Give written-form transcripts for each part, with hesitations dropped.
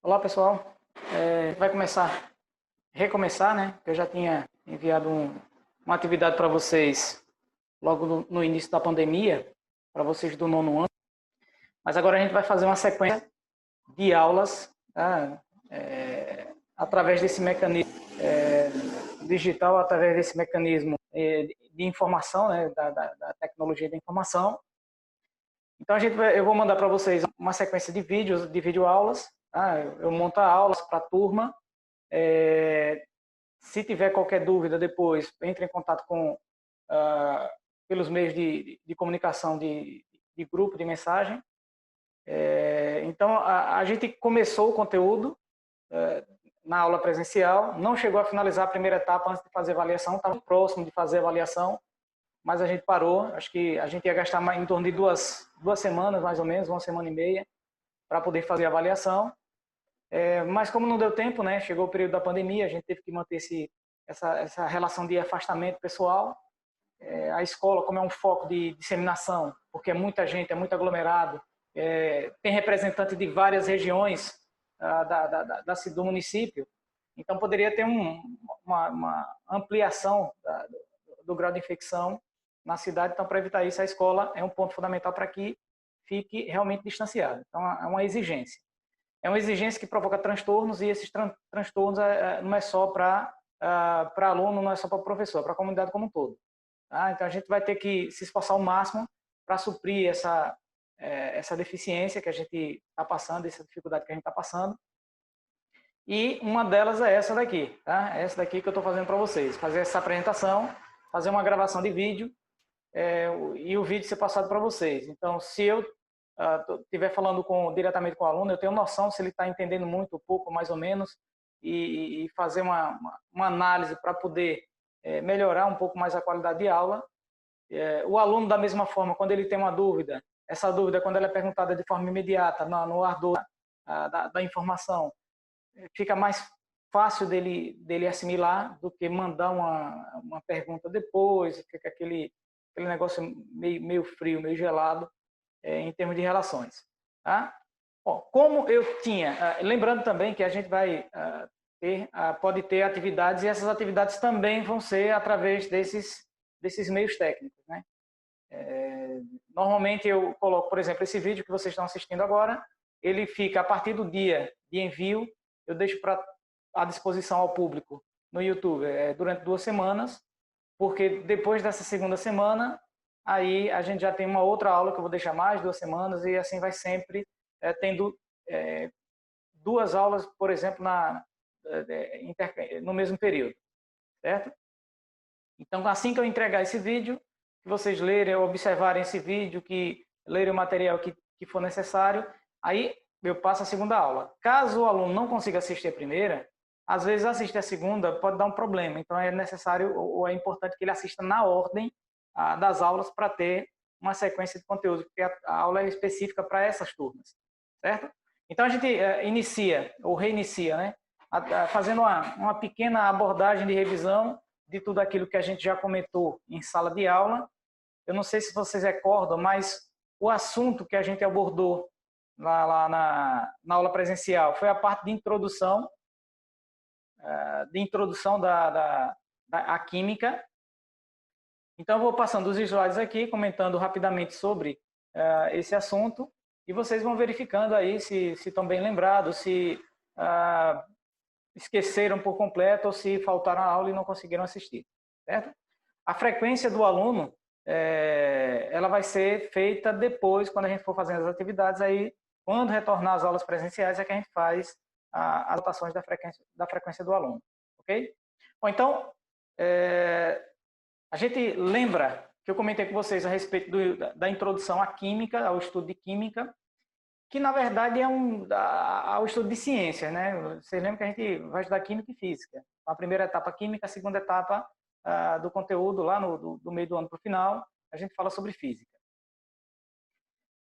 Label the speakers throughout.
Speaker 1: Olá pessoal, vai recomeçar, né? Eu já tinha enviado uma atividade para vocês logo no início da pandemia, para vocês do nono ano, mas agora a gente vai fazer uma sequência de aulas, tá? Através desse mecanismo digital, através desse mecanismo de informação, né? Da tecnologia da informação. Então eu vou mandar para vocês uma sequência de vídeos, de videoaulas, tá? Eu monto aulas para a turma. Se tiver qualquer dúvida depois, entre em contato pelos meios de comunicação de grupo, de mensagem. Então, a gente começou o conteúdo na aula presencial, não chegou a finalizar a primeira etapa antes de fazer avaliação, estava próximo de fazer avaliação, mas a gente parou. Acho que a gente ia gastar em torno de duas semanas, mais ou menos, uma semana e meia, para poder fazer a avaliação. Mas como não deu tempo, né? Chegou o período da pandemia, a gente teve que manter essa relação de afastamento pessoal. A escola, como é um foco de disseminação, porque é muita gente, é muito aglomerado, tem representante de várias regiões do município, então poderia ter uma ampliação do grau de infecção na cidade. Então, para evitar isso, a escola é um ponto fundamental para que fique realmente distanciada. Então, é uma exigência. É uma exigência que provoca transtornos, e esses transtornos não é só para aluno, não é só para professor, é para a comunidade como um todo. Tá? Então, a gente vai ter que se esforçar ao máximo para suprir essa deficiência que a gente está passando, essa dificuldade que a gente está passando. E uma delas é essa daqui, tá? Essa daqui que eu estou fazendo para vocês. Fazer essa apresentação, fazer uma gravação de vídeo e o vídeo ser passado para vocês. Então, se eu estiver falando diretamente com o aluno, eu tenho noção se ele está entendendo muito, pouco, mais ou menos, e fazer uma análise para poder melhorar um pouco mais a qualidade de aula. O aluno, da mesma forma, quando ele tem uma dúvida, essa dúvida, quando ela é perguntada de forma imediata, no ardor da informação, fica mais fácil dele assimilar do que mandar uma pergunta depois, fica aquele negócio meio frio, meio gelado, em termos de relações. Tá? Bom, como eu tinha... lembrando também que a gente vai pode ter atividades, e essas atividades também vão ser através desses meios técnicos. Né? Normalmente eu coloco, por exemplo, esse vídeo que vocês estão assistindo agora, ele fica a partir do dia de envio, eu deixo à disposição ao público no YouTube durante 2 semanas, porque depois dessa segunda semana, aí a gente já tem uma outra aula que eu vou deixar mais 2 semanas, e assim vai sempre tendo 2 aulas, por exemplo, no mesmo período, certo? Então, assim que eu entregar esse vídeo, que vocês lerem, observarem esse vídeo, que lerem o material que for necessário, aí eu passo a segunda aula. Caso o aluno não consiga assistir a primeira, às vezes assistir a segunda pode dar um problema. Então, é necessário ou é importante que ele assista na ordem das aulas para ter uma sequência de conteúdo, porque a aula é específica para essas turmas, certo? Então, a gente inicia, ou reinicia, né? Fazendo uma pequena abordagem de revisão de tudo aquilo que a gente já comentou em sala de aula. Eu não sei se vocês recordam, mas o assunto que a gente abordou lá na aula presencial foi a parte de introdução à química. Então, eu vou passando os slides aqui, comentando rapidamente sobre esse assunto, e vocês vão verificando aí se estão bem lembrados, se esqueceram por completo ou se faltaram a aula e não conseguiram assistir, certo? A frequência do aluno, ela vai ser feita depois, quando a gente for fazendo as atividades, aí, quando retornar às aulas presenciais, é que a gente faz as anotações da frequência do aluno, ok? Bom, então, a gente lembra que eu comentei com vocês a respeito da introdução à química, ao estudo de química, que na verdade é ao estudo de ciências, né? Vocês lembram que a gente vai estudar química e física. A primeira etapa química, a segunda etapa do conteúdo, lá do meio do ano para o final, a gente fala sobre física.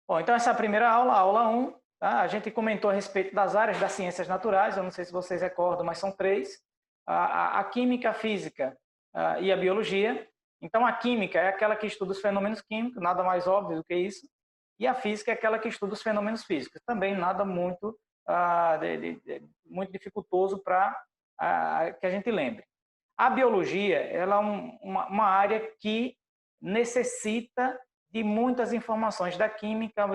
Speaker 1: Bom, então essa é a primeira aula, a aula 1. Tá? A gente comentou a respeito das áreas das ciências naturais, eu não sei se vocês recordam, mas são 3. A química, a física e a biologia. Então a química é aquela que estuda os fenômenos químicos, nada mais óbvio do que isso. E a física é aquela que estuda os fenômenos físicos, também nada muito muito dificultoso para que a gente lembre. A biologia, ela é uma área que necessita de muitas informações da química,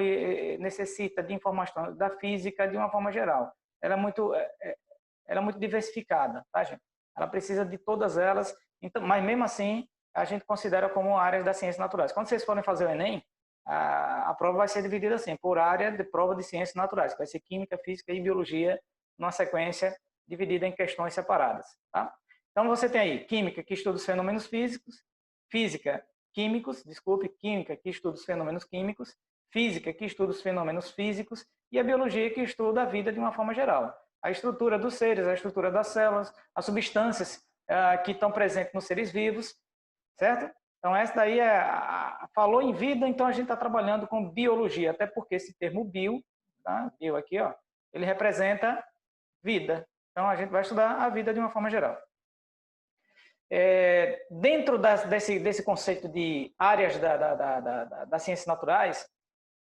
Speaker 1: necessita de informações da física de uma forma geral. Ela é muito diversificada, tá, gente? Ela precisa de todas elas, então, mas mesmo assim a gente considera como áreas das ciências naturais. Quando vocês forem fazer o Enem, a prova vai ser dividida assim, por área de prova de ciências naturais, que vai ser química, física e biologia, numa sequência dividida em questões separadas, tá? Então você tem aí química, que estuda os fenômenos físicos, física, químicos, desculpe, química, que estuda os fenômenos químicos, física, que estuda os fenômenos físicos, e a biologia, que estuda a vida de uma forma geral. A estrutura dos seres, a estrutura das células, as substâncias que estão presentes nos seres vivos, certo? Então, essa daí falou em vida, então a gente está trabalhando com biologia, até porque esse termo bio, tá? Bio aqui, ó, ele representa vida. Então, a gente vai estudar a vida de uma forma geral. Dentro desse conceito de áreas das ciências naturais,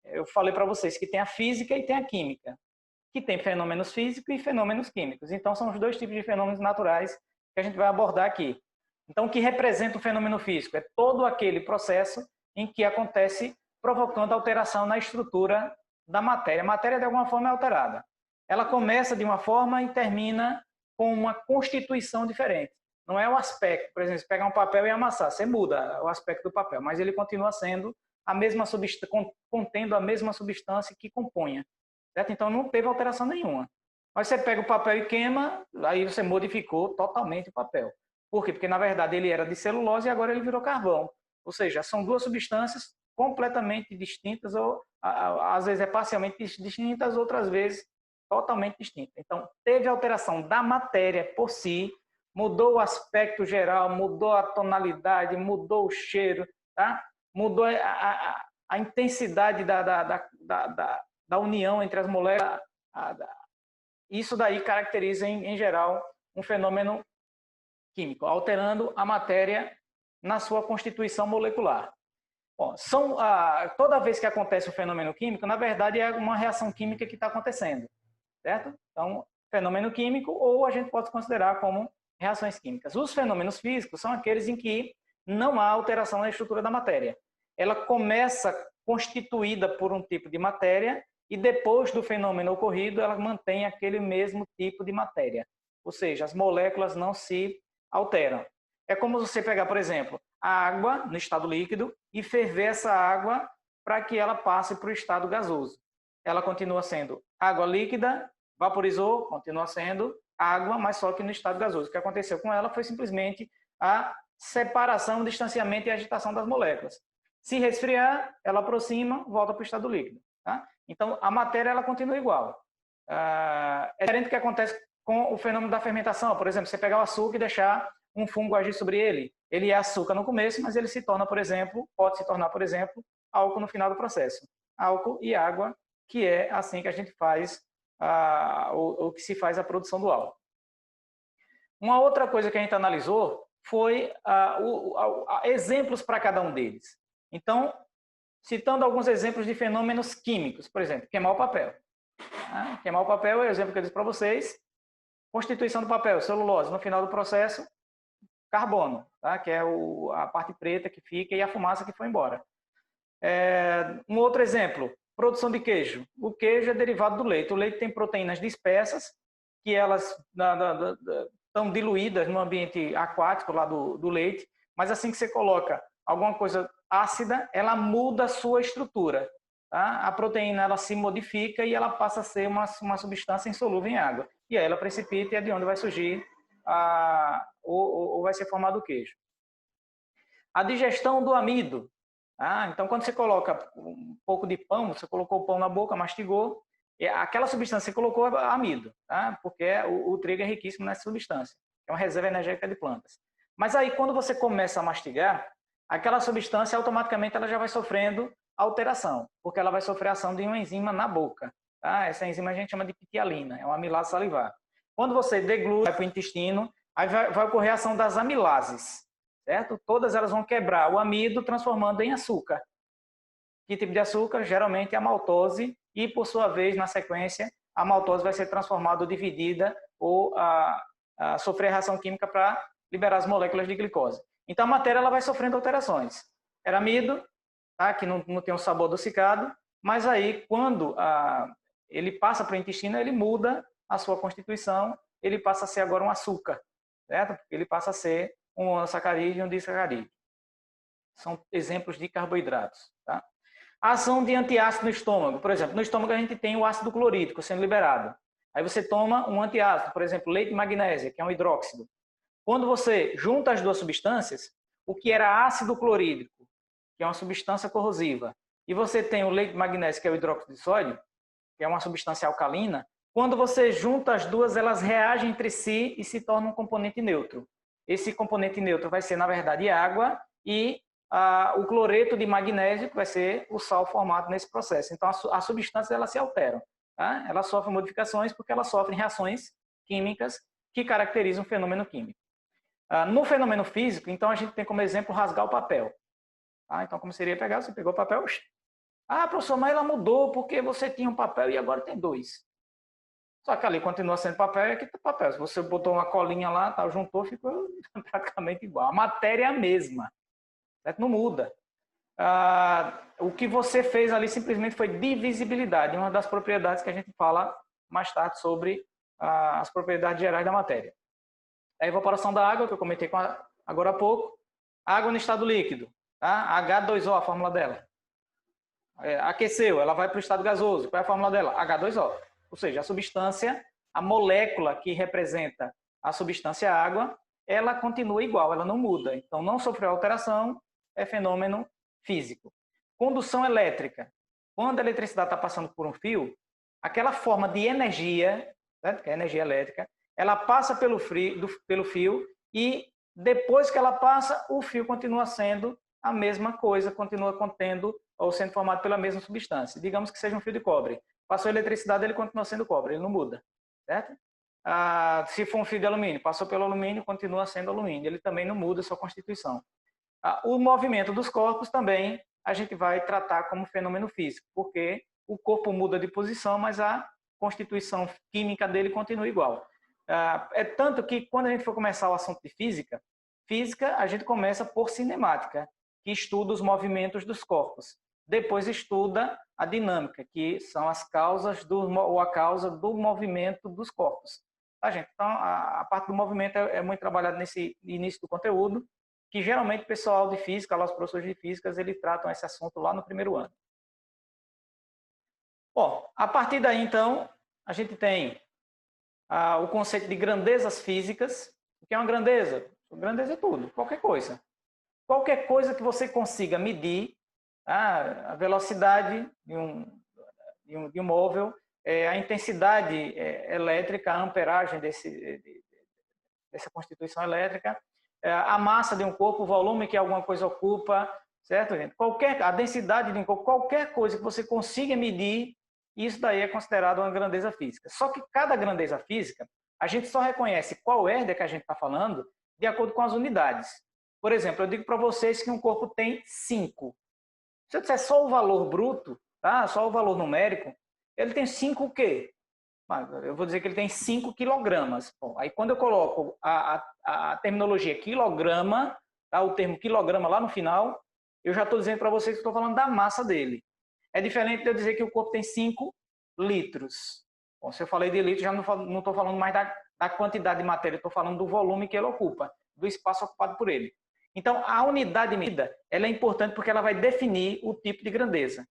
Speaker 1: eu falei para vocês que tem a física e tem a química, que tem fenômenos físicos e fenômenos químicos. Então, são os dois tipos de fenômenos naturais que a gente vai abordar aqui. Então, o que representa o fenômeno físico? É todo aquele processo em que acontece provocando alteração na estrutura da matéria. A matéria, de alguma forma, é alterada. Ela começa de uma forma e termina com uma constituição diferente. Não é o aspecto, por exemplo, se pegar um papel e amassar, você muda o aspecto do papel, mas ele continua sendo a mesma contendo a mesma substância que compunha. Certo? Então, não teve alteração nenhuma. Mas você pega o papel e queima, aí você modificou totalmente o papel. Por quê? Porque, na verdade, ele era de celulose e agora ele virou carvão. Ou seja, são duas substâncias completamente distintas, ou às vezes é parcialmente distintas, outras vezes totalmente distintas. Então, teve alteração da matéria por si, mudou o aspecto geral, mudou a tonalidade, mudou o cheiro, tá? Mudou a intensidade da união entre as moléculas. Isso daí caracteriza, em geral, um fenômeno químico, alterando a matéria na sua constituição molecular. Bom, toda vez que acontece um fenômeno químico, na verdade é uma reação química que está acontecendo, certo? Então, fenômeno químico, ou a gente pode considerar como reações químicas. Os fenômenos físicos são aqueles em que não há alteração na estrutura da matéria. Ela começa constituída por um tipo de matéria e depois do fenômeno ocorrido, ela mantém aquele mesmo tipo de matéria. Ou seja, as moléculas não se alteram. É como você pegar, por exemplo, a água no estado líquido e ferver essa água para que ela passe para o estado gasoso. Ela continua sendo água líquida, vaporizou, continua sendo água, mas só que no estado gasoso. O que aconteceu com ela foi simplesmente a separação, distanciamento e agitação das moléculas. Se resfriar, ela aproxima, volta para o estado líquido. Tá? Então, a matéria ela continua igual. É diferente do que acontece com o fenômeno da fermentação. Por exemplo, você pegar o açúcar e deixar um fungo agir sobre ele. Ele é açúcar no começo, mas ele se torna, por exemplo, pode se tornar, por exemplo, álcool no final do processo. Álcool e água, que é assim que a gente faz, ou que se faz a produção do álcool. Uma outra coisa que a gente analisou foi exemplos para cada um deles. Então, citando alguns exemplos de fenômenos químicos, por exemplo, queimar o papel. Queimar o papel é o exemplo que eu disse para vocês. Constituição do papel, celulose, no final do processo, carbono, tá? Que é a parte preta que fica e a fumaça que foi embora. Um outro exemplo, produção de queijo. O queijo é derivado do leite. O leite tem proteínas dispersas, que elas estão diluídas no ambiente aquático lá do leite, mas assim que você coloca alguma coisa ácida, ela muda a sua estrutura. Tá? A proteína ela se modifica e ela passa a ser uma substância insolúvel em água. E aí ela precipita e é de onde vai surgir ou vai ser formado o queijo. A digestão do amido. Então, quando você coloca um pouco de pão, você colocou o pão na boca, mastigou, aquela substância que você colocou é amido, tá? Porque o trigo é riquíssimo nessa substância. É uma reserva energética de plantas. Mas aí, quando você começa a mastigar, aquela substância automaticamente ela já vai sofrendo alteração, porque ela vai sofrer a ação de uma enzima na boca. Tá? Essa enzima a gente chama de pitialina, é uma amilase salivar. Quando você degluta, vai para o intestino, aí vai ocorrer a ação das amilases, certo? Todas elas vão quebrar o amido, transformando em açúcar. Que tipo de açúcar? Geralmente a maltose e, por sua vez, na sequência, a maltose vai ser transformada ou dividida ou sofrer reação química para liberar as moléculas de glicose. Então, a matéria ela vai sofrendo alterações. Era amido, tá? Que não tem um sabor adocicado, mas aí, quando ele passa para o intestino, ele muda a sua constituição, ele passa a ser agora um açúcar, certo? Ele passa a ser um sacarídeo e um disacarídeo. São exemplos de carboidratos, tá? A ação de antiácido no estômago. Por exemplo, no estômago a gente tem o ácido clorídrico sendo liberado. Aí você toma um antiácido, por exemplo, leite de magnésia, que é um hidróxido. Quando você junta as duas substâncias, o que era ácido clorídrico, que é uma substância corrosiva, e você tem o leite de magnésio, que é o hidróxido de sódio, que é uma substância alcalina, quando você junta as duas, elas reagem entre si e se tornam um componente neutro. Esse componente neutro vai ser, na verdade, água e o cloreto de magnésio, que vai ser o sal formado nesse processo. Então, as substâncias elas se alteram. Tá? Elas sofrem modificações porque elas sofrem reações químicas que caracterizam o fenômeno químico. No fenômeno físico, então, a gente tem como exemplo rasgar o papel. Tá? Então, como seria pegar? Você pegou o papel... professor, mas ela mudou porque você tinha um papel e agora tem dois. Só que ali continua sendo papel e aqui tem papel. Se você botou uma colinha lá, tal, juntou, ficou praticamente igual. A matéria é a mesma. Certo? Não muda. O que você fez ali simplesmente foi divisibilidade, uma das propriedades que a gente fala mais tarde sobre as propriedades gerais da matéria. A evaporação da água, que eu comentei agora há pouco. Água no estado líquido. Tá? H2O, a fórmula dela. Aqueceu, ela vai para o estado gasoso. Qual é a fórmula dela? H2O. Ou seja, a substância, a molécula que representa a substância água, ela continua igual, ela não muda. Então, não sofreu alteração, é fenômeno físico. Condução elétrica. Quando a eletricidade está passando por um fio, aquela forma de energia, certo? Que é a energia elétrica, ela passa pelo fio e depois que ela passa, o fio continua sendo a mesma coisa, continua contendo ou sendo formado pela mesma substância. Digamos que seja um fio de cobre. Passou a eletricidade, ele continua sendo cobre, ele não muda. Certo? Se for um fio de alumínio, passou pelo alumínio, continua sendo alumínio. Ele também não muda a sua constituição. O movimento dos corpos também a gente vai tratar como fenômeno físico, porque o corpo muda de posição, mas a constituição química dele continua igual. É tanto que quando a gente for começar o assunto de física, a gente começa por cinemática, que estuda os movimentos dos corpos. Depois estuda a dinâmica, que são as causas a causa do movimento dos corpos. Tá, gente? Então, a parte do movimento é muito trabalhada nesse início do conteúdo, que geralmente o pessoal de física, os professores de física, eles tratam esse assunto lá no primeiro ano. Bom, a partir daí, então, a gente tem o conceito de grandezas físicas. O que é uma grandeza? Grandeza é tudo, qualquer coisa. Qualquer coisa que você consiga medir, a velocidade de um móvel, a intensidade elétrica, a amperagem dessa constituição elétrica, a massa de um corpo, o volume que alguma coisa ocupa, certo, gente? A densidade de um corpo, qualquer coisa que você consiga medir, isso daí é considerado uma grandeza física. Só que cada grandeza física, a gente só reconhece qual herda que a gente está falando de acordo com as unidades. Por exemplo, eu digo para vocês que um corpo tem 5. Se eu disser só o valor bruto, tá? Só o valor numérico, ele tem 5 o quê? Eu vou dizer que ele tem 5 quilogramas. Bom, aí quando eu coloco a terminologia quilograma, tá? O termo quilograma lá no final, eu já estou dizendo para vocês que estou falando da massa dele. É diferente de eu dizer que o corpo tem 5 litros. Bom, se eu falei de litros, já não estou falando mais da quantidade de matéria, estou falando do volume que ele ocupa, do espaço ocupado por ele. Então, a unidade de medida ela é importante porque ela vai definir o tipo de grandeza.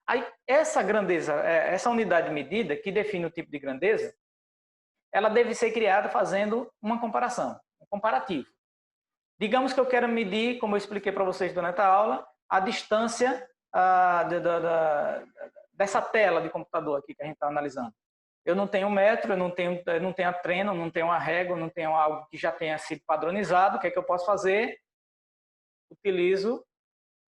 Speaker 1: Aí, essa grandeza, essa unidade de medida que define o tipo de grandeza, ela deve ser criada fazendo uma comparação, um comparativo. Digamos que eu quero medir, como eu expliquei para vocês durante a aula, a distância dessa tela de computador aqui que a gente está analisando. Eu não tenho um metro, eu não tenho a trena, não tenho uma régua, não tenho algo que já tenha sido padronizado. O que é que eu posso fazer? Utilizo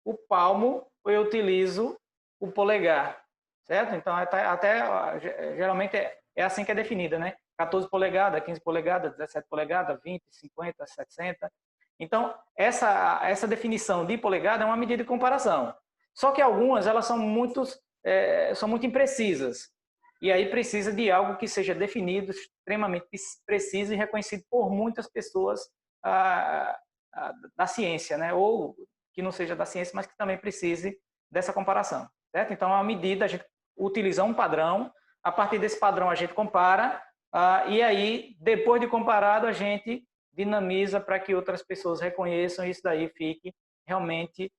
Speaker 1: o palmo ou eu utilizo o polegar, certo? Então, geralmente é assim que é definida, né? 14 polegadas, 15 polegadas, 17 polegadas, 20, 50, 60. Então, essa definição de polegada é uma medida de comparação. Só que algumas, elas são muito imprecisas. E aí precisa de algo que seja definido, extremamente preciso e reconhecido por muitas pessoas da ciência, né? Ou que não seja da ciência, mas que também precise dessa comparação, certo? Então, a medida, a gente utiliza um padrão, a partir desse padrão a gente compara, e aí, depois de comparado, a gente dinamiza para que outras pessoas reconheçam e isso daí fique realmente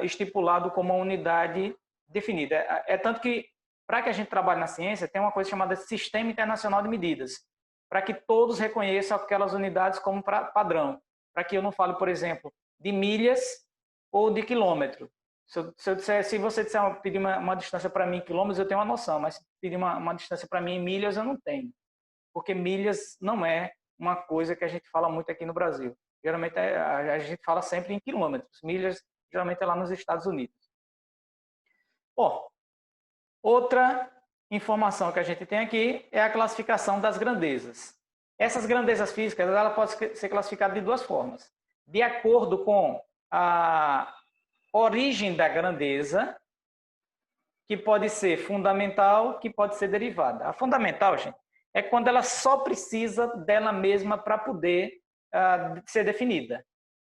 Speaker 1: estipulado como uma unidade definida. É tanto que, para que a gente trabalhe na ciência, tem uma coisa chamada Sistema Internacional de Medidas, para que todos reconheçam aquelas unidades como padrão, para que eu não fale, por exemplo, de milhas ou de quilômetro. Se você pedir uma distância para mim em quilômetros, eu tenho uma noção, mas se pedir uma distância para mim em milhas, eu não tenho, porque milhas não é uma coisa que a gente fala muito aqui no Brasil. Geralmente a gente fala sempre em quilômetros, milhas geralmente é lá nos Estados Unidos. Bom, outra informação que a gente tem aqui é a classificação das grandezas. Essas grandezas físicas, ela pode ser classificada de duas formas. De acordo com a origem da grandeza, que pode ser fundamental, que pode ser derivada. A fundamental, gente, é quando ela só precisa dela mesma para poder ser definida.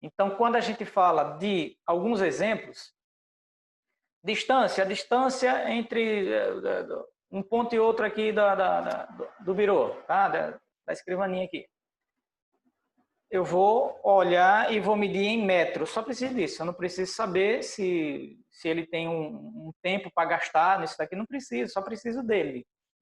Speaker 1: Então, quando a gente fala de alguns exemplos, a distância entre um ponto e outro aqui do birô, tá? da escrivaninha aqui. Eu vou olhar e vou medir em metros, só preciso disso. Eu não preciso saber se ele tem um tempo para gastar nisso daqui, não preciso, só preciso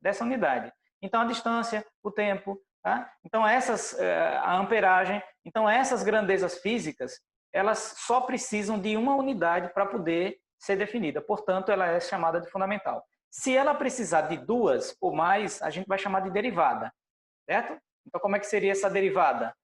Speaker 1: dessa unidade. Então, a distância, o tempo, tá? Então, a amperagem, então essas grandezas físicas, elas só precisam de uma unidade para poder ser definida. Portanto, ela é chamada de fundamental. Se ela precisar de duas ou mais, a gente vai chamar de derivada, certo? Então, como é que seria essa derivada?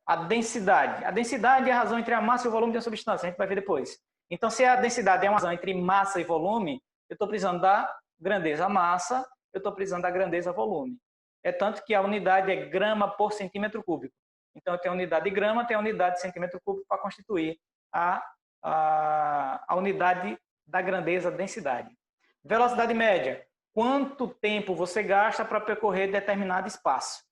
Speaker 1: A densidade. A densidade é a razão entre a massa e o volume de uma substância, a gente vai ver depois. Então, se a densidade é uma razão entre massa e volume, eu estou precisando da grandeza massa, eu estou precisando da grandeza volume. É tanto que a unidade é grama por centímetro cúbico. Então, eu tenho a unidade de grama, tenho a unidade de centímetro cúbico para constituir a unidade da grandeza densidade. Velocidade média. Quanto tempo você gasta para percorrer determinado espaço?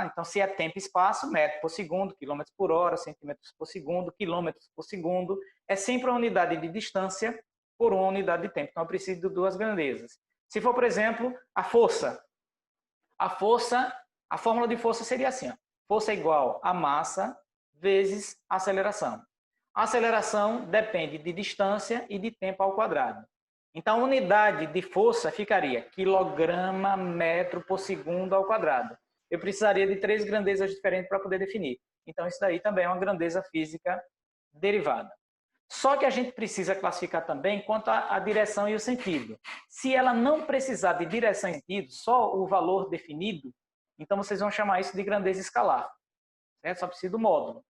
Speaker 1: Então, se é tempo e espaço, metro por segundo, quilômetros por hora, centímetros por segundo, quilômetros por segundo, é sempre uma unidade de distância por uma unidade de tempo. Então, eu preciso de duas grandezas. Se for, por exemplo, a força. A fórmula de força seria assim, ó. Força é igual a massa vezes aceleração. A aceleração depende de distância e de tempo ao quadrado. Então, a unidade de força ficaria quilograma metro por segundo ao quadrado. Eu precisaria de 3 grandezas diferentes para poder definir. Então, isso daí também é uma grandeza física derivada. Só que a gente precisa classificar também quanto à direção e o sentido. Se ela não precisar de direção e sentido, só o valor definido, então vocês vão chamar isso de grandeza escalar. Certo? Só precisa do módulo.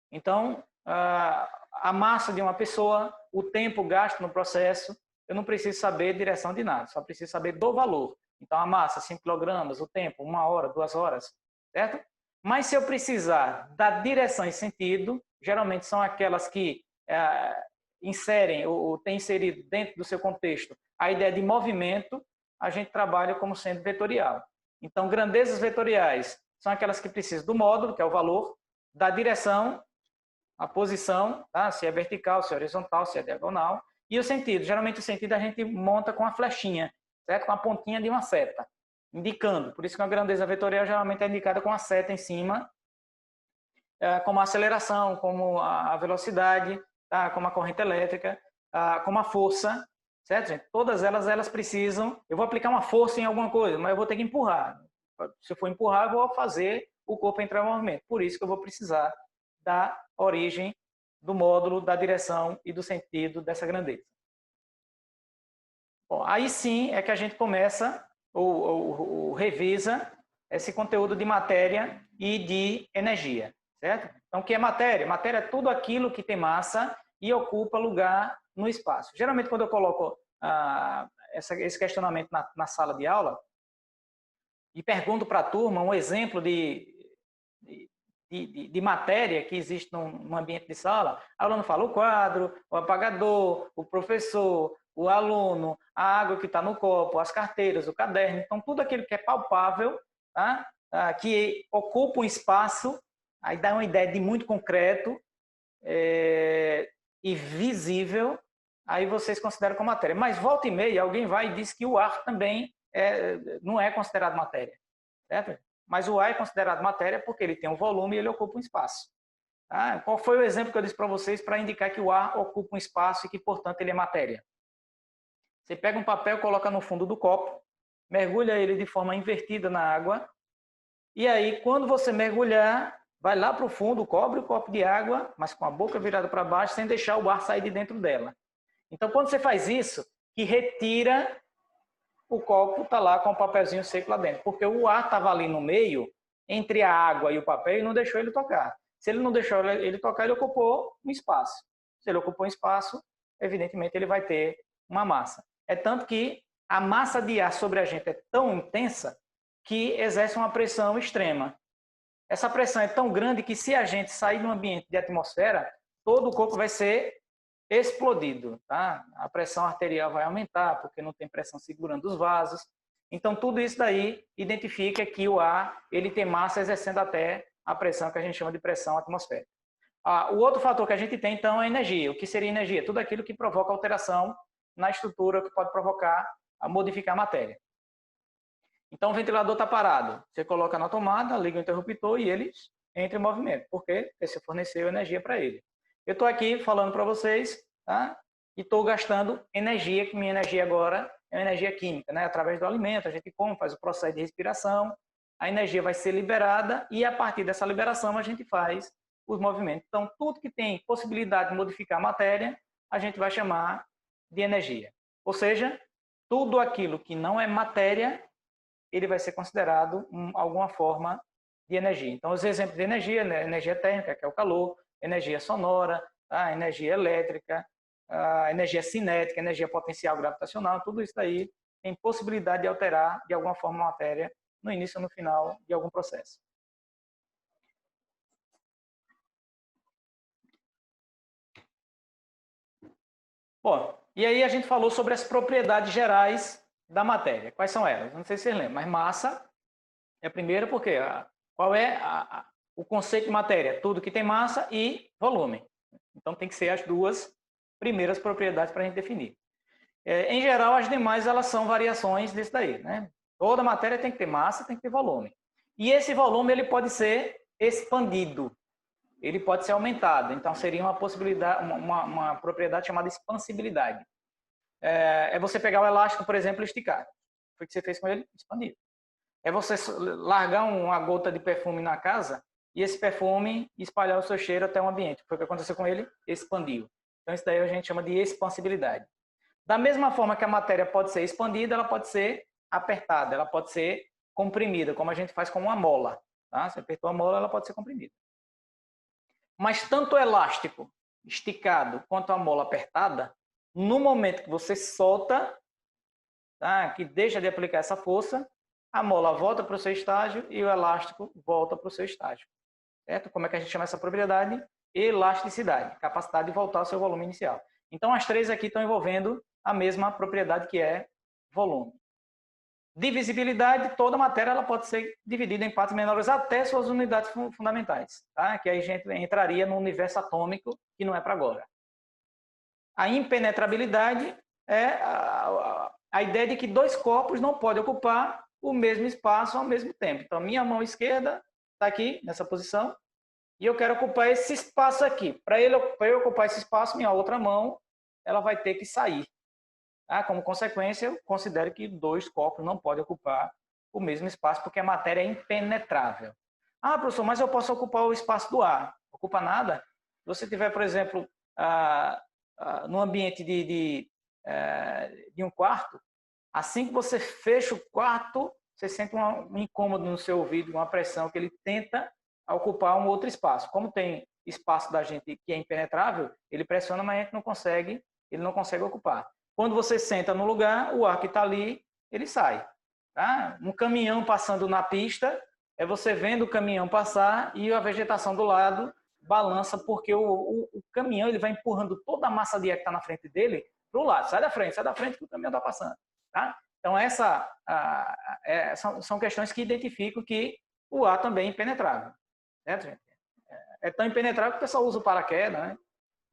Speaker 1: Então, a massa de uma pessoa, o tempo gasto no processo, eu não preciso saber direção de nada, só preciso saber do valor. Então, a massa, 5 kg, o tempo, 1 hora, 2 horas, certo? Mas se eu precisar da direção e sentido, geralmente são aquelas que inserem ou têm inserido dentro do seu contexto a ideia de movimento, a gente trabalha como sendo vetorial. Então, grandezas vetoriais são aquelas que precisam do módulo, que é o valor, da direção, a posição, tá? Se é vertical, se é horizontal, se é diagonal, e o sentido. Geralmente o sentido a gente monta com a flechinha, certo? Com a pontinha de uma seta, indicando. Por isso que a grandeza vetorial geralmente é indicada com a seta em cima, como a aceleração, como a velocidade, tá? Como a corrente elétrica, como a força, certo, gente? Todas elas precisam... Eu vou aplicar uma força em alguma coisa, mas eu vou ter que empurrar. Se eu for empurrar, eu vou fazer o corpo entrar em movimento. Por isso que eu vou precisar da origem do módulo, da direção e do sentido dessa grandeza. Bom, aí sim é que a gente começa ou revisa esse conteúdo de matéria e de energia, certo? Então, o que é matéria? Matéria é tudo aquilo que tem massa e ocupa lugar no espaço. Geralmente, quando eu coloco esse questionamento na sala de aula e pergunto para a turma um exemplo de matéria que existe num ambiente de sala, a aluna fala o quadro, o apagador, o professor, o aluno, a água que está no copo, as carteiras, o caderno. Então, tudo aquilo que é palpável, tá? Que ocupa um espaço, aí dá uma ideia de muito concreto e visível, aí vocês consideram como matéria. Mas volta e meia, alguém vai e diz que o ar também não é considerado matéria, certo? Mas o ar é considerado matéria porque ele tem um volume e ele ocupa um espaço. Qual foi o exemplo que eu disse para vocês para indicar que o ar ocupa um espaço e que, portanto, ele é matéria? Você pega um papel, coloca no fundo do copo, mergulha ele de forma invertida na água, e aí, quando você mergulhar, vai lá para o fundo, cobre o copo de água, mas com a boca virada para baixo, sem deixar o ar sair de dentro dela. Então, quando você faz isso, que retira o copo, está lá com o papelzinho seco lá dentro, porque o ar estava ali no meio, entre a água e o papel, e não deixou ele tocar. Se ele não deixou ele tocar, ele ocupou um espaço. Se ele ocupou um espaço, evidentemente ele vai ter uma massa. É tanto que a massa de ar sobre a gente é tão intensa que exerce uma pressão extrema. Essa pressão é tão grande que se a gente sair de um ambiente de atmosfera, todo o corpo vai ser explodido. Tá? A pressão arterial vai aumentar, porque não tem pressão segurando os vasos. Então, tudo isso daí identifica que o ar ele tem massa exercendo até a pressão que a gente chama de pressão atmosférica. O outro fator que a gente tem, então, é a energia. O que seria energia? Tudo aquilo que provoca alteração na estrutura, que pode provocar, modificar a matéria. Então, o ventilador está parado. Você coloca na tomada, liga o interruptor e ele entra em movimento. Por quê? Porque você forneceu energia para ele. Eu estou aqui falando para vocês, tá? E estou gastando energia, que minha energia agora é uma energia química, né? Através do alimento, a gente come, faz o processo de respiração, a energia vai ser liberada e a partir dessa liberação a gente faz os movimentos. Então, tudo que tem possibilidade de modificar a matéria, a gente vai chamar de energia. Ou seja, tudo aquilo que não é matéria, ele vai ser considerado alguma forma de energia. Então, os exemplos de energia, né? Energia térmica, que é o calor, energia sonora, a energia elétrica, a energia cinética, energia potencial gravitacional, tudo isso aí tem possibilidade de alterar de alguma forma a matéria no início ou no final de algum processo. Bom, e aí a gente falou sobre as propriedades gerais da matéria. Quais são elas? Não sei se vocês lembram, mas massa é a primeira porque qual é o conceito de matéria? Tudo que tem massa e volume. Então tem que ser as duas primeiras propriedades para a gente definir. Em geral, as demais elas são variações disso daí, né? Toda matéria tem que ter massa, tem que ter volume. E esse volume ele pode ser expandido, ele pode ser aumentado. Então seria uma possibilidade, uma propriedade chamada expansibilidade. É você pegar o elástico, por exemplo, e esticar. Foi o que você fez com ele? Expandir. É você largar uma gota de perfume na casa e esse perfume espalhar o seu cheiro até o ambiente. Foi o que aconteceu com ele? Expandiu. Então isso daí a gente chama de expansibilidade. Da mesma forma que a matéria pode ser expandida, ela pode ser apertada, ela pode ser comprimida, como a gente faz com uma mola. Tá? Se apertou a mola, ela pode ser comprimida. Mas tanto o elástico esticado quanto a mola apertada, no momento que você solta, tá? Que deixa de aplicar essa força, a mola volta para o seu estágio e o elástico volta para o seu estágio. Certo? Como é que a gente chama essa propriedade? Elasticidade, capacidade de voltar ao seu volume inicial. Então, as três aqui estão envolvendo a mesma propriedade que é volume. Divisibilidade, toda matéria ela pode ser dividida em partes menores até suas unidades fundamentais, tá? Que aí a gente entraria no universo atômico, que não é para agora. A impenetrabilidade é a ideia de que dois corpos não podem ocupar o mesmo espaço ao mesmo tempo. Então, minha mão esquerda está aqui, nessa posição, e eu quero ocupar esse espaço aqui. Para eu ocupar esse espaço, minha outra mão ela vai ter que sair. Como consequência, eu considero que dois corpos não podem ocupar o mesmo espaço, porque a matéria é impenetrável. Professor, mas eu posso ocupar o espaço do ar. Ocupa nada. Se você tiver, por exemplo, no ambiente de um quarto, assim que você fecha o quarto, você sente um incômodo no seu ouvido, uma pressão que ele tenta ocupar um outro espaço. Como tem espaço da gente que é impenetrável, ele pressiona, mas a gente ele não consegue ocupar. Quando você senta no lugar, o ar que está ali, ele sai. Tá? Um caminhão passando na pista, é você vendo o caminhão passar e a vegetação do lado balança, porque o caminhão ele vai empurrando toda a massa de ar que está na frente dele para o lado, sai da frente que o caminhão está passando. Tá? Então, são questões que identificam que o ar também é impenetrável. Certo, gente? É tão impenetrável que o pessoal usa o paraquedas, né?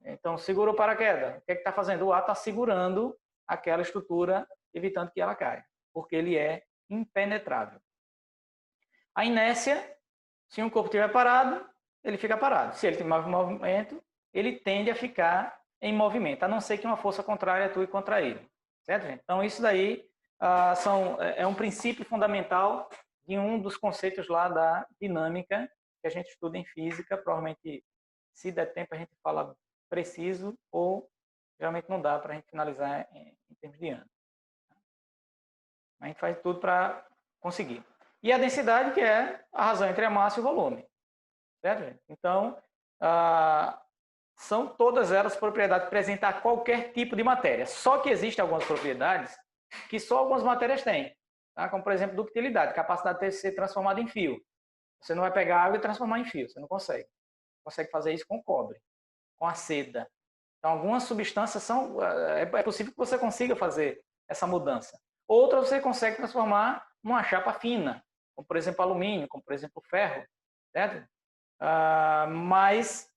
Speaker 1: Então, segura o paraquedas. O que está fazendo? O ar está segurando aquela estrutura, evitando que ela caia, porque ele é impenetrável. A inércia, se um corpo estiver parado, ele fica parado. Se ele tem movimento, ele tende a ficar em movimento, a não ser que uma força contrária atue contra ele. Certo, gente? Então, isso daí é um princípio fundamental de um dos conceitos lá da dinâmica que a gente estuda em física. Provavelmente, se der tempo, a gente fala preciso, ou geralmente não dá para a gente finalizar em termos de ano. A gente faz tudo para conseguir. E a densidade, que é a razão entre a massa e o volume. Certo, gente? Então, são todas elas propriedades de apresentar qualquer tipo de matéria. Só que existem algumas propriedades que só algumas matérias têm. Tá? Como, por exemplo, ductilidade, capacidade de ser transformada em fio. Você não vai pegar água e transformar em fio, você não consegue. Consegue fazer isso com cobre, com a seda. Então, algumas substâncias é possível que você consiga fazer essa mudança. Outras você consegue transformar numa chapa fina, como, por exemplo, alumínio, como, por exemplo, ferro. Certo? Mas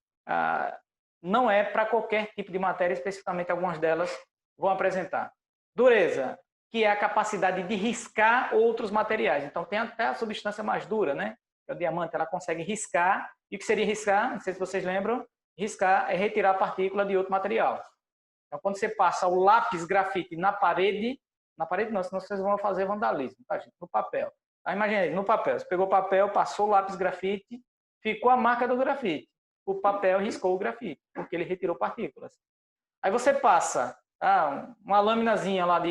Speaker 1: não é para qualquer tipo de matéria, especificamente algumas delas vão apresentar. Dureza, que é a capacidade de riscar outros materiais. Então, tem até a substância mais dura, né? Que é o diamante, ela consegue riscar. E o que seria riscar? Não sei se vocês lembram. Riscar é retirar a partícula de outro material. Então, quando você passa o lápis grafite na parede não, senão vocês vão fazer vandalismo, tá, gente? No papel. Tá, imagina aí, no papel. Você pegou o papel, passou o lápis grafite, ficou a marca do grafite. O papel riscou o grafite, porque ele retirou partículas. Aí você passa uma laminazinha lá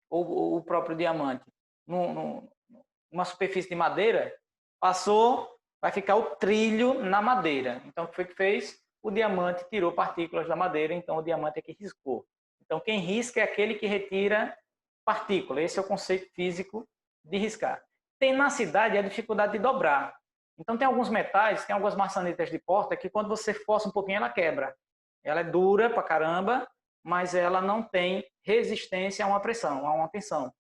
Speaker 1: o próprio diamante numa superfície de madeira, passou, vai ficar o trilho na madeira. Então, o que foi que fez? O diamante tirou partículas da madeira, então o diamante é que riscou. Então, quem risca é aquele que retira partícula. Esse é o conceito físico de riscar. Tenacidade é a dificuldade de dobrar. Então, tem alguns metais, tem algumas maçanetas de porta que quando você força um pouquinho, ela quebra. Ela é dura pra caramba, mas ela não tem resistência a uma pressão, a uma tensão.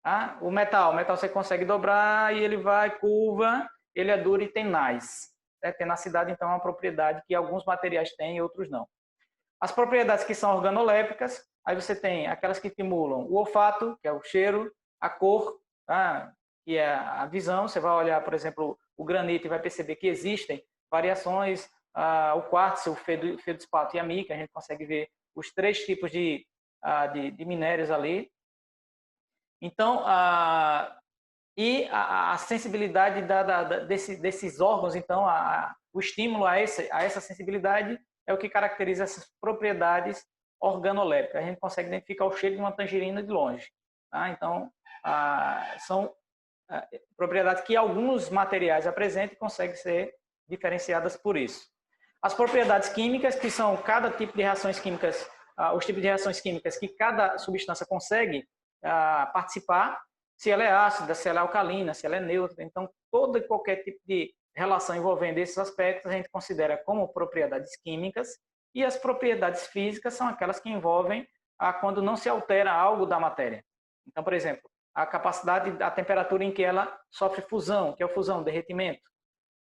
Speaker 1: Tá? O metal você consegue dobrar e ele vai, curva, ele é duro e tenaz. Tenacidade, então, é uma propriedade que alguns materiais têm e outros não. As propriedades que são organolépticas, aí você tem aquelas que estimulam o olfato, que é o cheiro, a cor, tá? Que é a visão. Você vai olhar, por exemplo, o granito e vai perceber que existem variações, o quartzo, o feldespato e a mica, a gente consegue ver os três tipos de minérios ali. Então, a sensibilidade desses órgãos, então, o estímulo a essa sensibilidade é o que caracteriza essas propriedades organolépticas. A gente consegue identificar o cheiro de uma tangerina de longe. Tá? Então, são propriedades que alguns materiais apresentam e conseguem ser diferenciadas por isso. As propriedades químicas, que são cada tipo de reações químicas, os tipos de reações químicas que cada substância consegue participar, se ela é ácida, se ela é alcalina, se ela é neutra. Então, todo e qualquer tipo de relação envolvendo esses aspectos a gente considera como propriedades químicas, e as propriedades físicas são aquelas que envolvem quando não se altera algo da matéria. Então, por exemplo, a capacidade, a temperatura em que ela sofre fusão, que é o fusão, derretimento.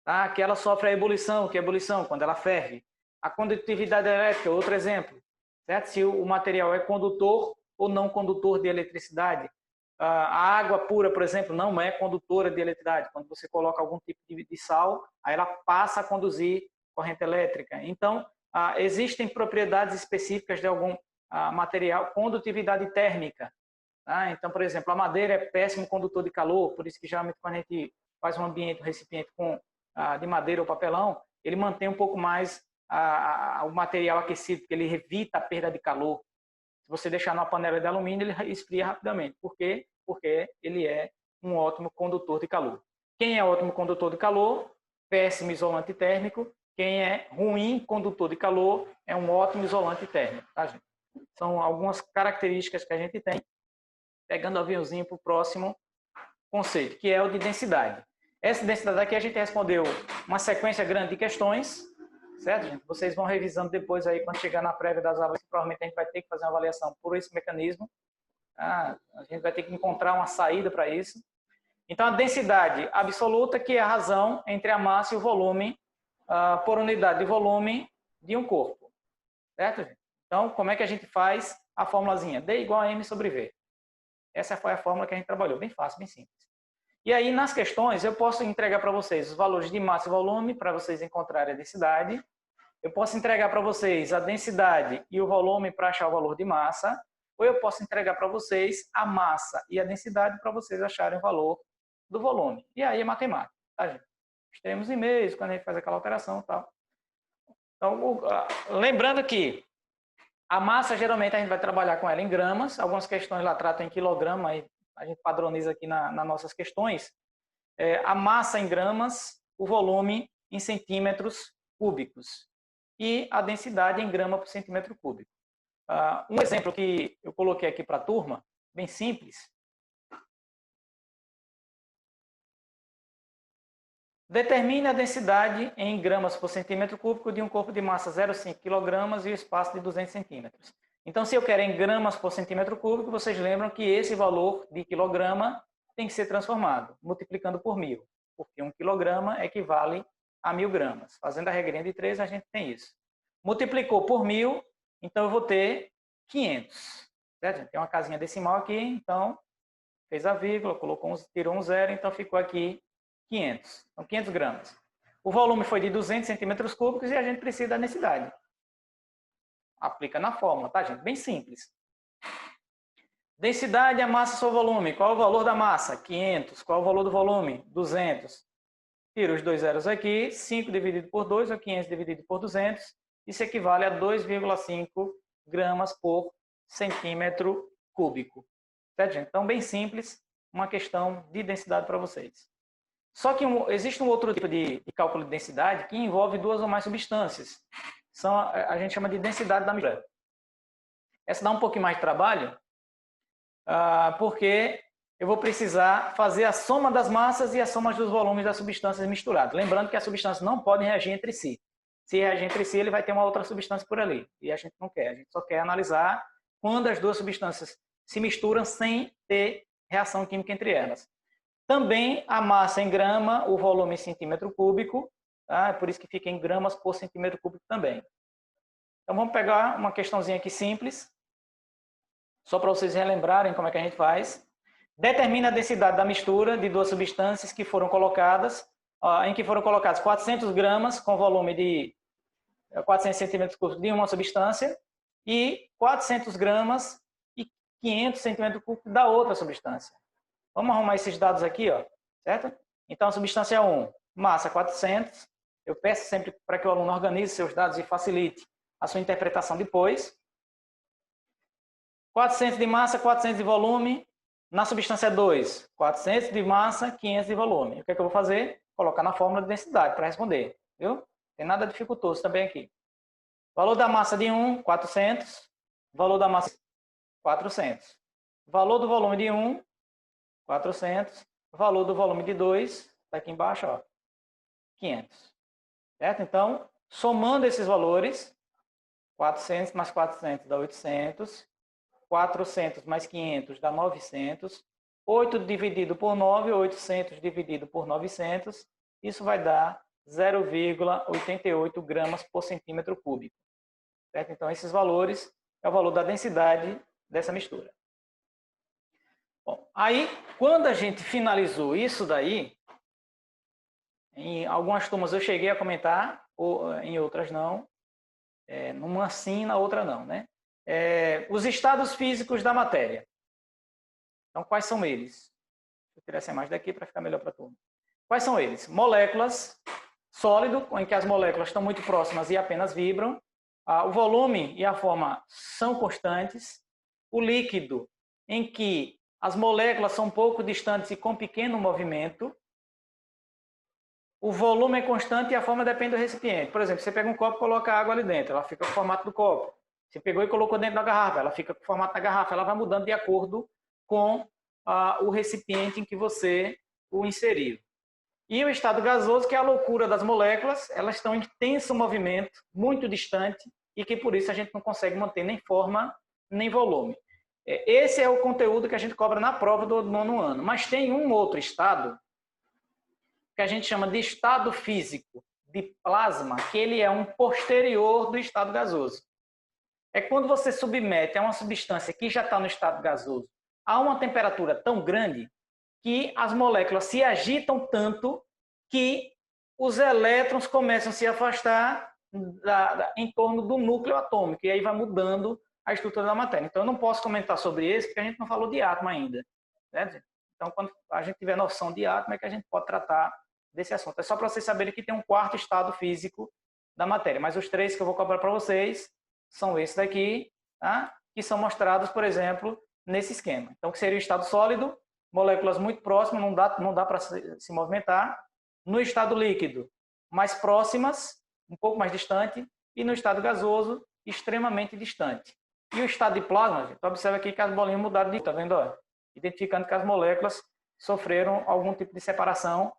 Speaker 1: Tá? Que ela sofre a ebulição, que é a ebulição, quando ela ferve. A condutividade elétrica, outro exemplo. Certo? Se o material é condutor ou não condutor de eletricidade. A água pura, por exemplo, não é condutora de eletricidade. Quando você coloca algum tipo de sal, aí ela passa a conduzir corrente elétrica. Então, existem propriedades específicas de algum material, condutividade térmica. Tá? Então, por exemplo, a madeira é péssimo condutor de calor, por isso que geralmente quando a gente faz um ambiente, um recipiente de madeira ou papelão, ele mantém um pouco mais o material aquecido, porque ele evita a perda de calor. Se você deixar numa panela de alumínio, ele esfria rapidamente. Por quê? Porque ele é um ótimo condutor de calor. Quem é ótimo condutor de calor? Péssimo isolante térmico. Quem é ruim condutor de calor é um ótimo isolante térmico. Tá, gente? São algumas características que a gente tem, pegando o aviãozinho para o próximo conceito, que é o de densidade. Essa densidade aqui a gente respondeu uma sequência grande de questões. certo, gente? Vocês vão revisando depois aí, quando chegar na prévia das aulas, provavelmente a gente vai ter que fazer uma avaliação por esse mecanismo. A gente vai ter que encontrar uma saída para isso. Então, a densidade absoluta, que é a razão entre a massa e o volume por unidade de volume de um corpo. Certo, gente? Então, como é que a gente faz a formulazinha? D igual a M sobre V. Essa foi a fórmula que a gente trabalhou. Bem fácil, bem simples. E aí, nas questões, eu posso entregar para vocês os valores de massa e volume, para vocês encontrarem a densidade. Eu posso entregar para vocês a densidade e o volume para achar o valor de massa. Ou eu posso entregar para vocês a massa e a densidade para vocês acharem o valor do volume. E aí é matemática, tá, gente? Extremos e meios, quando a gente faz aquela alteração e tal. Então, lembrando que a massa, geralmente, a gente vai trabalhar com ela em gramas. Algumas questões lá tratam em quilograma, aí a gente padroniza aqui nas nossas questões. A massa em gramas, o volume em centímetros cúbicos e a densidade em grama por centímetro cúbico. Um exemplo que eu coloquei aqui para a turma, bem simples. Determine a densidade em gramas por centímetro cúbico de um corpo de massa 0,5 kg e o espaço de 200 centímetros. Então, se eu quero em gramas por centímetro cúbico, vocês lembram que esse valor de quilograma tem que ser transformado, multiplicando por 1000, porque 1 quilograma equivale a 1000 gramas. Fazendo a regrinha de 3, a gente tem isso. Multiplicou por 1000, então eu vou ter 500. Certo? Tem uma casinha decimal aqui, então fez a vírgula, tirou um zero, então ficou aqui 500. Então, 500 gramas. O volume foi de 200 centímetros cúbicos e a gente precisa da densidade. Aplica na fórmula, tá, gente? Bem simples. Densidade é a massa sobre volume. Qual é o valor da massa? 500. Qual é o valor do volume? 200. Tira os dois zeros aqui. 5 dividido por 2 ou 500 dividido por 200. Isso equivale a 2,5 gramas por centímetro cúbico. Certo, gente? Então, bem simples. Uma questão de densidade para vocês. Só que existe um outro tipo de cálculo de densidade que envolve duas ou mais substâncias. A gente chama de densidade da mistura. Essa dá um pouquinho mais de trabalho, porque eu vou precisar fazer a soma das massas e a soma dos volumes das substâncias misturadas. Lembrando que as substâncias não podem reagir entre si. Se reagir entre si, ele vai ter uma outra substância por ali. E a gente não quer. A gente só quer analisar quando as duas substâncias se misturam sem ter reação química entre elas. Também a massa em grama, o volume em centímetro cúbico, tá? É por isso que fica em gramas por centímetro cúbico também. Então vamos pegar uma questãozinha aqui simples, só para vocês relembrarem como é que a gente faz. Determina a densidade da mistura de duas substâncias que foram colocadas, em que foram colocados 400 gramas com volume de 400 centímetros cúbicos de uma substância e 400 gramas e 500 centímetros cúbicos da outra substância. Vamos arrumar esses dados aqui, ó, certo? Então, a substância 1, massa 400. Eu peço sempre para que o aluno organize seus dados e facilite a sua interpretação depois. 400 de massa, 400 de volume. Na substância 2, 400 de massa, 500 de volume. O que é que eu vou fazer? Colocar na fórmula de densidade para responder, viu? Tem nada dificultoso também aqui. Valor da massa de 1, 400. Valor da massa, 400. Valor do volume de 1, 400. Valor do volume de 2, está aqui embaixo, ó, 500. Certo? Então, somando esses valores, 400 mais 400 dá 800. 400 mais 500 dá 900. 8 dividido por 9, 800 dividido por 900. Isso vai dar 0,88 gramas por centímetro cúbico. Certo? Então, esses valores é o valor da densidade dessa mistura. Bom, aí, quando a gente finalizou isso daí, em algumas turmas eu cheguei a comentar, ou em outras não, numa sim, na outra não, né? Os estados físicos da matéria. Então, quais são eles? Vou tirar essa imagem daqui para ficar melhor para a turma. Quais são eles? Moléculas, sólido, em que as moléculas estão muito próximas e apenas vibram. O volume e a forma são constantes. O líquido, em que as moléculas são um pouco distantes e com pequeno movimento. O volume é constante e a forma depende do recipiente. Por exemplo, você pega um copo e coloca água ali dentro, ela fica com o formato do copo. Você pegou e colocou dentro da garrafa, ela fica com o formato da garrafa. Ela vai mudando de acordo com o recipiente em que você o inseriu. E o estado gasoso, que é a loucura das moléculas, elas estão em intenso movimento, muito distante, e que por isso a gente não consegue manter nem forma, nem volume. Esse é o conteúdo que a gente cobra na prova do 9º ano. Mas tem um outro estado, que a gente chama de estado físico de plasma, que ele é um posterior do estado gasoso. É quando você submete a uma substância que já está no estado gasoso a uma temperatura tão grande que as moléculas se agitam tanto que os elétrons começam a se afastar em torno do núcleo atômico, e aí vai mudando a estrutura da matéria. Então, eu não posso comentar sobre esse, porque a gente não falou de átomo ainda. Né? Então, quando a gente tiver noção de átomo, é que a gente pode tratar desse assunto. É só para vocês saberem que tem um quarto estado físico da matéria, mas os 3 que eu vou cobrar para vocês são esses daqui, tá? Que são mostrados, por exemplo, nesse esquema. Então, que seria o estado sólido, moléculas muito próximas, não dá para se movimentar. No estado líquido, mais próximas, um pouco mais distante, e no estado gasoso, extremamente distante. E o estado de plasma, gente, observa aqui que as bolinhas mudaram de, tá vendo? Ó? Identificando que as moléculas sofreram algum tipo de separação,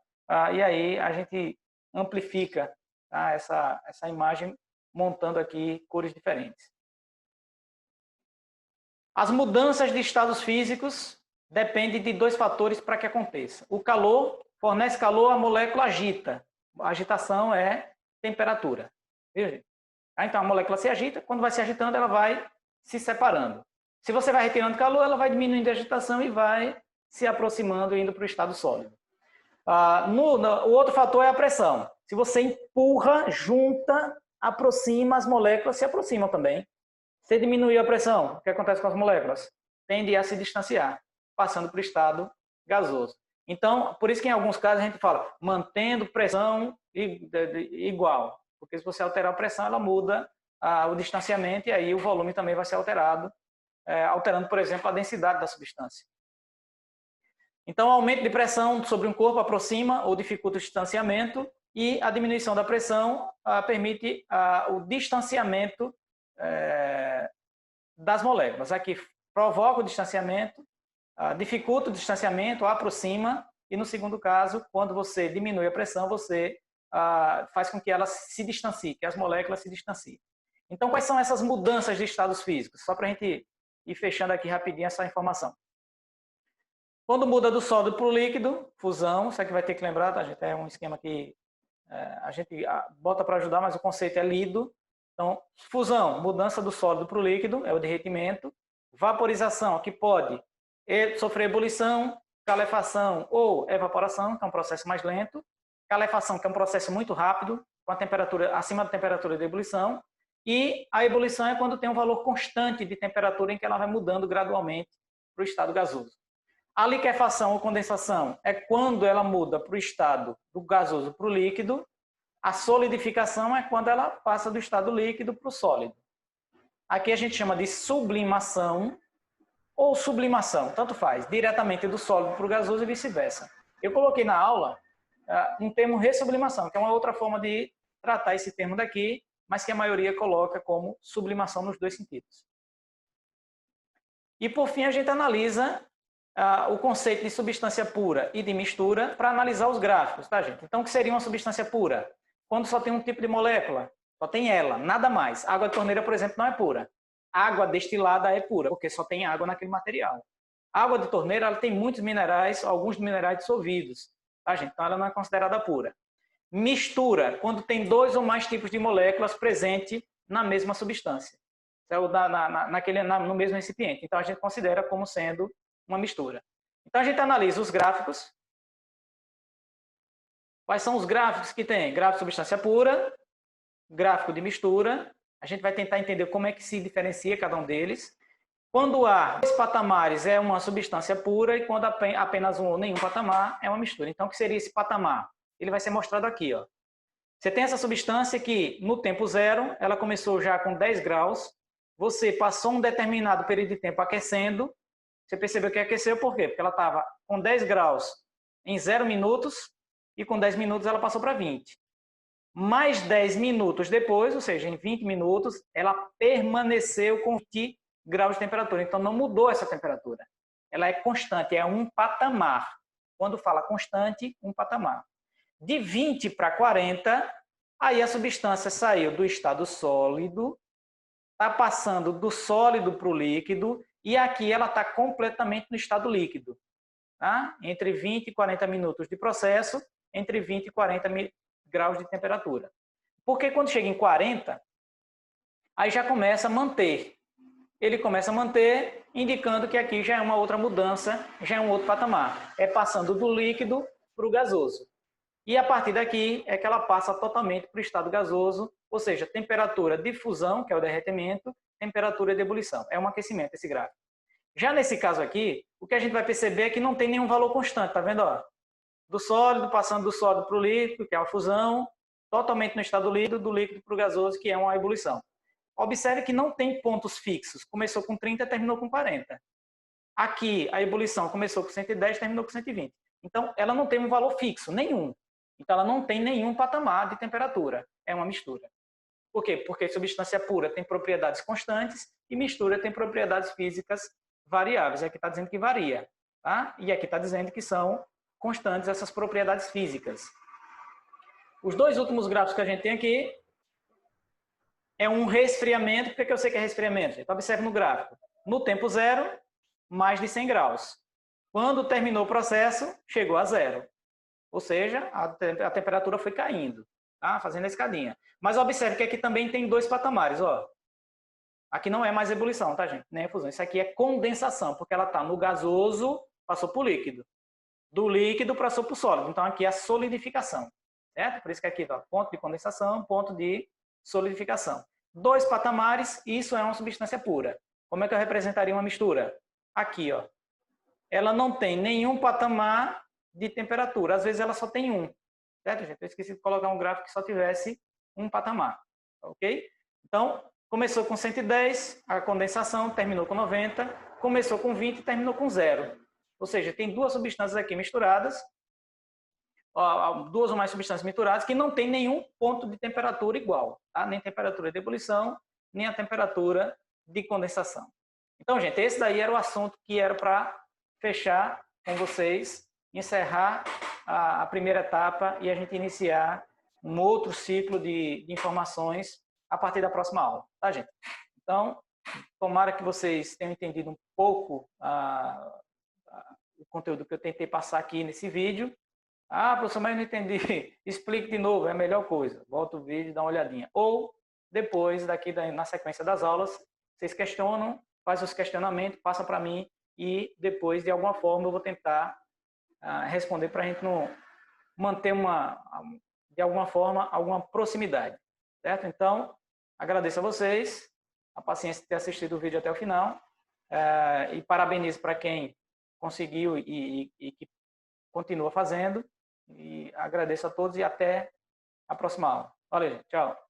Speaker 1: e aí a gente amplifica, tá? essa imagem montando aqui cores diferentes. As mudanças de estados físicos dependem de 2 fatores para que aconteça. O calor, fornece calor, a molécula agita. A agitação é temperatura. Viu? Então a molécula se agita, quando vai se agitando ela vai se separando. Se você vai retirando calor, ela vai diminuindo a agitação e vai se aproximando e indo para o estado sólido. O outro fator é a pressão. Se você empurra, junta, aproxima, as moléculas se aproximam também. Se diminuir a pressão, o que acontece com as moléculas? Tende a se distanciar, passando para o estado gasoso. Então, por isso que em alguns casos a gente fala mantendo pressão igual, porque se você alterar a pressão, ela muda o distanciamento e aí o volume também vai ser alterado, alterando, por exemplo, a densidade da substância. Então, o aumento de pressão sobre um corpo aproxima ou dificulta o distanciamento e a diminuição da pressão permite o distanciamento das moléculas. Aqui provoca o distanciamento, dificulta o distanciamento, aproxima, e no segundo caso, quando você diminui a pressão, você faz com que ela se distancie, que as moléculas se distanciem. Então, quais são essas mudanças de estados físicos? Só para a gente ir fechando aqui rapidinho essa informação. Quando muda do sólido para o líquido, fusão, isso aqui vai ter que lembrar, tá, gente? É um esquema que a gente bota para ajudar, mas o conceito é lido. Então, fusão, mudança do sólido para o líquido, é o derretimento. Vaporização, que pode sofrer ebulição, calefação ou evaporação, que é um processo mais lento. Calefação, que é um processo muito rápido, com a temperatura acima da temperatura de ebulição. E a ebulição é quando tem um valor constante de temperatura em que ela vai mudando gradualmente para o estado gasoso. A liquefação ou condensação é quando ela muda para o estado do gasoso para o líquido. A solidificação é quando ela passa do estado líquido para o sólido. Aqui a gente chama de sublimação ou sublimação, tanto faz, diretamente do sólido para o gasoso e vice-versa. Eu coloquei na aula um termo ressublimação, que é uma outra forma de tratar esse termo daqui, mas que a maioria coloca como sublimação nos 2 sentidos. E por fim a gente analisa o conceito de substância pura e de mistura para analisar os gráficos, tá, gente? Então, o que seria uma substância pura? Quando só tem um tipo de molécula, só tem ela, nada mais. Água de torneira, por exemplo, não é pura. Água destilada é pura, porque só tem água naquele material. A água de torneira, ela tem muitos minerais, alguns minerais dissolvidos, tá, gente? Então, ela não é considerada pura. Mistura, quando tem 2 ou mais tipos de moléculas presentes na mesma substância, no mesmo recipiente. Então, a gente considera como sendo uma mistura. Então, a gente analisa os gráficos. Quais são os gráficos que tem? Gráfico de substância pura, gráfico de mistura. A gente vai tentar entender como é que se diferencia cada um deles. Quando há 2 patamares é uma substância pura e quando apenas um ou nenhum patamar é uma mistura. Então, o que seria esse patamar? Ele vai ser mostrado aqui. Ó. Você tem essa substância que, no tempo zero, ela começou já com 10 graus. Você passou um determinado período de tempo aquecendo. Você percebeu que aqueceu por quê? Porque ela estava com 10 graus em 0 minutos e com 10 minutos ela passou para 20. Mais 10 minutos depois, ou seja, em 20 minutos, ela permaneceu com 20 graus de temperatura. Então, não mudou essa temperatura. Ela é constante, é um patamar. Quando fala constante, um patamar. de 20 para 40, aí a substância saiu do estado sólido, está passando do sólido para o líquido, e aqui ela está completamente no estado líquido. Tá? Entre 20 e 40 minutos de processo, entre 20 e 40 graus de temperatura. Porque quando chega em 40, aí já começa a manter. Ele começa a manter, indicando que aqui já é uma outra mudança, já é um outro patamar. É passando do líquido para o gasoso. E a partir daqui é que ela passa totalmente para o estado gasoso, ou seja, temperatura de fusão, que é o derretimento, temperatura de ebulição. É um aquecimento esse gráfico. Já nesse caso aqui, o que a gente vai perceber é que não tem nenhum valor constante, tá vendo? Ó? Do sólido, passando do sólido para o líquido, que é a fusão, totalmente no estado líquido, do líquido para o gasoso, que é uma ebulição. Observe que não tem pontos fixos. Começou com 30 e terminou com 40. Aqui, a ebulição começou com 110 e terminou com 120. Então, ela não tem um valor fixo, nenhum. Então, ela não tem nenhum patamar de temperatura. É uma mistura. Por quê? Porque substância pura tem propriedades constantes e mistura tem propriedades físicas variáveis. Aqui está dizendo que varia. Tá? E aqui está dizendo que são constantes essas propriedades físicas. Os dois últimos gráficos que a gente tem aqui é um resfriamento. Por que eu sei que é resfriamento? Então, observe no gráfico. No tempo zero, mais de 100 graus. Quando terminou o processo, chegou a zero. Ou seja, a temperatura foi caindo, tá? Fazendo a escadinha. Mas observe que aqui também tem dois patamares. Ó. Aqui não é mais ebulição, tá, gente? Nem é fusão. Isso aqui é condensação, porque ela está no gasoso, passou para o líquido. Do líquido passou para o sólido. Então, aqui é a solidificação. Certo? Por isso que aqui, ó, ponto de condensação, ponto de solidificação. Dois patamares, isso é uma substância pura. Como é que eu representaria uma mistura? Aqui, ó. Ela não tem nenhum patamar de temperatura. Às vezes ela só tem um. Certo, gente? Eu esqueci de colocar um gráfico que só tivesse um patamar. Ok? Então, começou com 110, a condensação, terminou com 90, começou com 20 e terminou com 0. Ou seja, tem duas substâncias aqui misturadas, duas ou mais substâncias misturadas, que não tem nenhum ponto de temperatura igual. Tá? Nem temperatura de ebulição, nem a temperatura de condensação. Então, gente, esse daí era o assunto que era para fechar com vocês, encerrar a primeira etapa e a gente iniciar um outro ciclo de informações a partir da próxima aula, tá, gente? Então, tomara que vocês tenham entendido um pouco o conteúdo que eu tentei passar aqui nesse vídeo. Ah, professor, mas eu não entendi. Explique de novo, é a melhor coisa. Volta o vídeo e dá uma olhadinha. Ou, depois, daqui na sequência das aulas, vocês questionam, faz os questionamentos, passa para mim e depois, de alguma forma, eu vou tentar responder para a gente não manter de alguma forma, alguma proximidade. Certo? Então, agradeço a vocês a paciência de ter assistido o vídeo até o final e parabenizo para quem conseguiu e que continua fazendo. E agradeço a todos e até a próxima aula. Valeu, gente. Tchau.